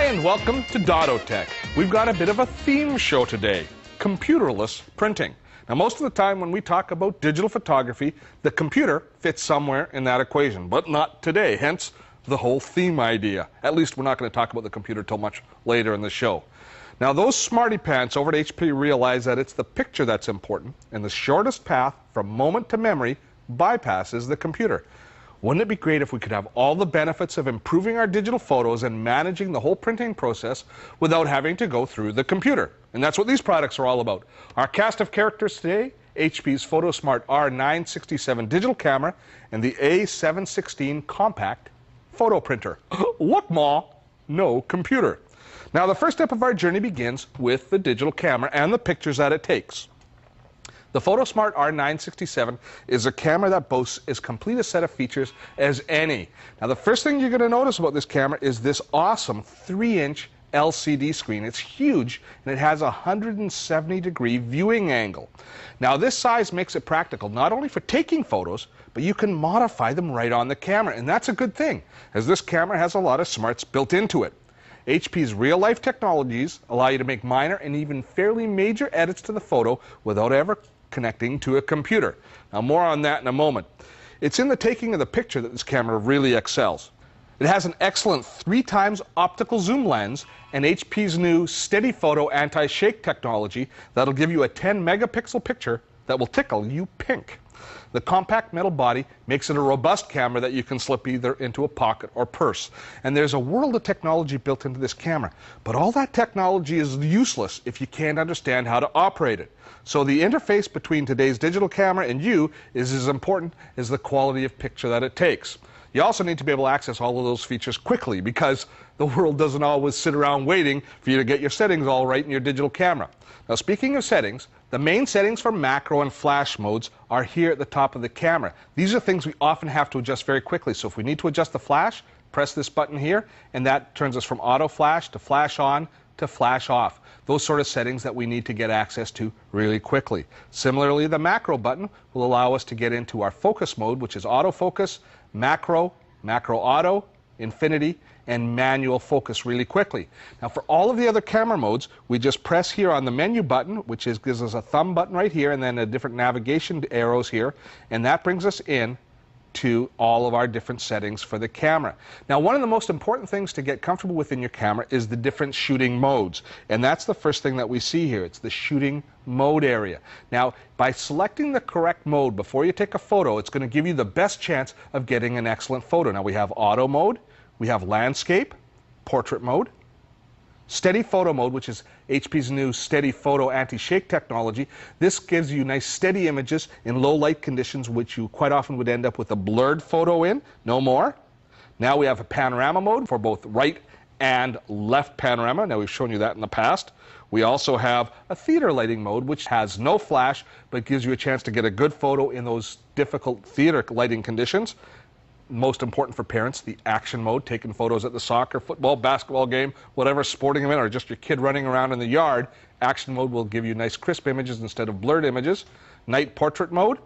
and welcome to Dotto Tech. We've got a bit of a theme show today, computerless printing. Now, most of the time when we talk about digital photography, the computer fits somewhere in that equation, but not today, hence the whole theme idea. At least we're not going to talk about the computer till much later in the show. Now, those smarty pants over at HP realize that it's the picture that's important, and the shortest path from moment to memory bypasses the computer. Wouldn't it be great if we could have all the benefits of improving our digital photos and managing the whole printing process without having to go through the computer? And that's what these products are all about. Our cast of characters today, HP's Photosmart R967167 digital camera and the A716 compact photo printer. Look, Ma, no computer. Now, the first step of our journey begins with the digital camera and the pictures that it takes. The Photosmart R967 is a camera that boasts as complete a set of features as any. Now, the first thing you're going to notice about this camera is this awesome 3-inch LCD screen. It's huge, and it has a 170-degree viewing angle. Now, this size makes it practical not only for taking photos, but you can modify them right on the camera, and that's a good thing, as this camera has a lot of smarts built into it. HP's real-life technologies allow you to make minor and even fairly major edits to the photo without ever connecting to a computer. Now, more on that in a moment. It's in the taking of the picture that this camera really excels. It has an excellent 3x optical zoom lens and HP's new Steady Photo anti-shake technology that'll give you a 10-megapixel picture that will tickle you pink. The compact metal body makes it a robust camera that you can slip either into a pocket or purse. And there's a world of technology built into this camera. But all that technology is useless if you can't understand how to operate it. So the interface between today's digital camera and you is as important as the quality of picture that it takes. You also need to be able to access all of those features quickly, because the world doesn't always sit around waiting for you to get your settings all right in your digital camera. Now, speaking of settings, the main settings for macro and flash modes are here at the top of the camera. These are things we often have to adjust very quickly. So if we need to adjust the flash, press this button here, and that turns us from auto flash to flash on to flash off. Those sort of settings that we need to get access to really quickly. Similarly, the macro button will allow us to get into our focus mode, which is autofocus, macro, macro auto, infinity, and manual focus really quickly. Now, for all of the other camera modes, we just press here on the menu button, which gives us a thumb button right here, and then a different navigation arrows here, and that brings us in to all of our different settings for the camera. Now, one of the most important things to get comfortable with in your camera is the different shooting modes, and that's the first thing that we see here. It's the shooting mode area. Now, by selecting the correct mode before you take a photo, it's going to give you the best chance of getting an excellent photo. Now, we have auto mode, we have landscape, portrait mode, steady photo mode, which is HP's new Steady Photo anti-shake technology. This gives you nice steady images in low light conditions, which you quite often would end up with a blurred photo in. No more. Now we have a panorama mode for both right and left panorama. Now, we've shown you that in the past. We also have a theater lighting mode, which has no flash, but gives you a chance to get a good photo in those difficult theater lighting conditions. Most important for parents, the action mode, taking photos at the soccer, football, basketball game, whatever sporting event, or just your kid running around in the yard. Action mode will give you nice crisp images instead of blurred images. Night portrait mode.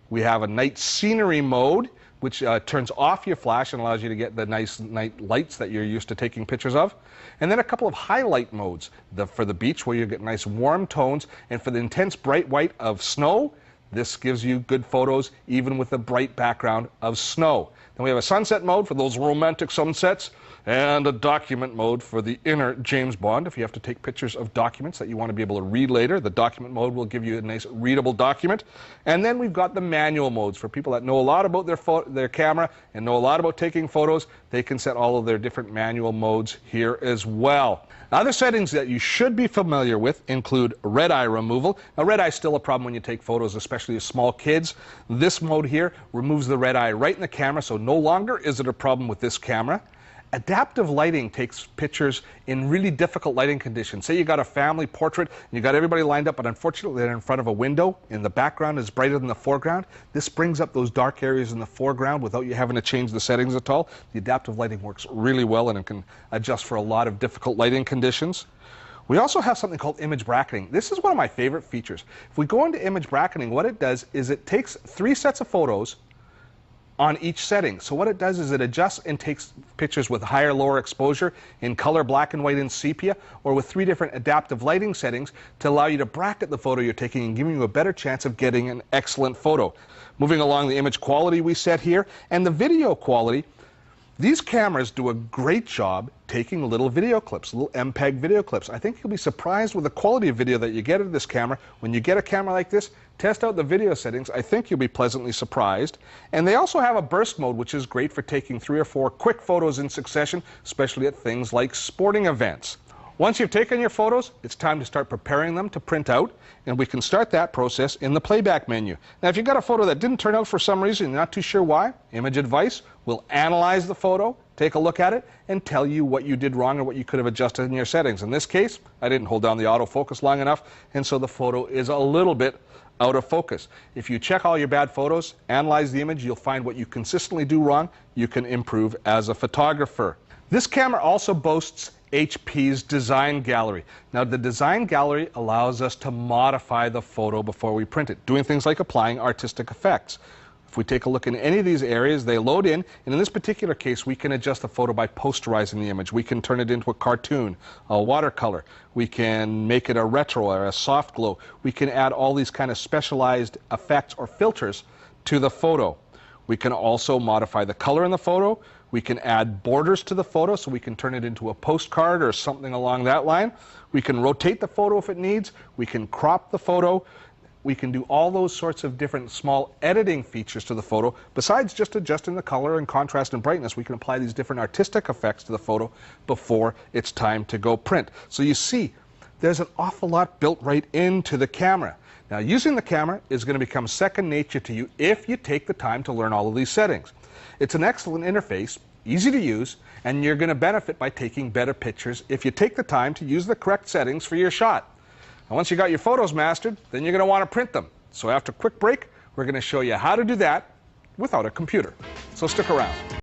We have a night scenery mode, which turns off your flash and allows you to get the nice night lights that you're used to taking pictures of. And then a couple of highlight modes. For the beach, where you get nice warm tones, and for the intense bright white of snow, this gives you good photos even with the bright background of snow. Then we have a sunset mode for those romantic sunsets, and a document mode for the inner James Bond. If you have to take pictures of documents that you want to be able to read later, the document mode will give you a nice readable document. And then we've got the manual modes for people that know a lot about their camera and know a lot about taking photos. They can set all of their different manual modes here as well. Other settings that you should be familiar with include red eye removal. Now, red eye is still a problem when you take photos, especially of small kids. This mode here removes the red eye right in the camera, so no longer is it a problem with this camera. Adaptive lighting takes pictures in really difficult lighting conditions. Say you got a family portrait and you got everybody lined up, but unfortunately they're in front of a window and the background is brighter than the foreground. This brings up those dark areas in the foreground without you having to change the settings at all. The adaptive lighting works really well, and it can adjust for a lot of difficult lighting conditions. We also have something called image bracketing. This is one of my favorite features. If we go into image bracketing, what it does is it takes 3 sets of photos, on each setting. So what it does is it adjusts and takes pictures with higher, lower exposure, in color, black and white, and sepia, or with 3 different adaptive lighting settings to allow you to bracket the photo you're taking and giving you a better chance of getting an excellent photo. Moving along, the image quality we set here, and the video quality. These cameras do a great job taking little video clips, little MPEG video clips. I think you'll be surprised with the quality of video that you get of this camera. When you get a camera like this, test out the video settings. I think you'll be pleasantly surprised. And they also have a burst mode, which is great for taking 3 or 4 quick photos in succession, especially at things like sporting events. Once you've taken your photos, it's time to start preparing them to print out, and we can start that process in the playback menu. Now, if you've got a photo that didn't turn out for some reason, you're not too sure why, Image Advice will analyze the photo, take a look at it, and tell you what you did wrong or what you could have adjusted in your settings. In this case, I didn't hold down the autofocus long enough, and so the photo is a little bit out of focus. If you check all your bad photos, analyze the image, you'll find what you consistently do wrong. You can improve as a photographer. This camera also boasts HP's design gallery. Now, the design gallery allows us to modify the photo before we print it, doing things like applying artistic effects. If we take a look in any of these areas, they load in, and in this particular case, we can adjust the photo by posterizing the image. We can turn it into a cartoon, a watercolor. We can make it a retro or a soft glow. We can add all these kind of specialized effects or filters to the photo. We can also modify the color in the photo. We can add borders to the photo, so we can turn it into a postcard or something along that line. We can rotate the photo if it needs. We can crop the photo. We can do all those sorts of different small editing features to the photo. Besides just adjusting the color and contrast and brightness, we can apply these different artistic effects to the photo before it's time to go print. So you see, there's an awful lot built right into the camera. Now, using the camera is going to become second nature to you if you take the time to learn all of these settings. It's an excellent interface, easy to use, and you're going to benefit by taking better pictures if you take the time to use the correct settings for your shot. And once you got your photos mastered, then you're going to want to print them. So after a quick break, we're going to show you how to do that without a computer. So stick around.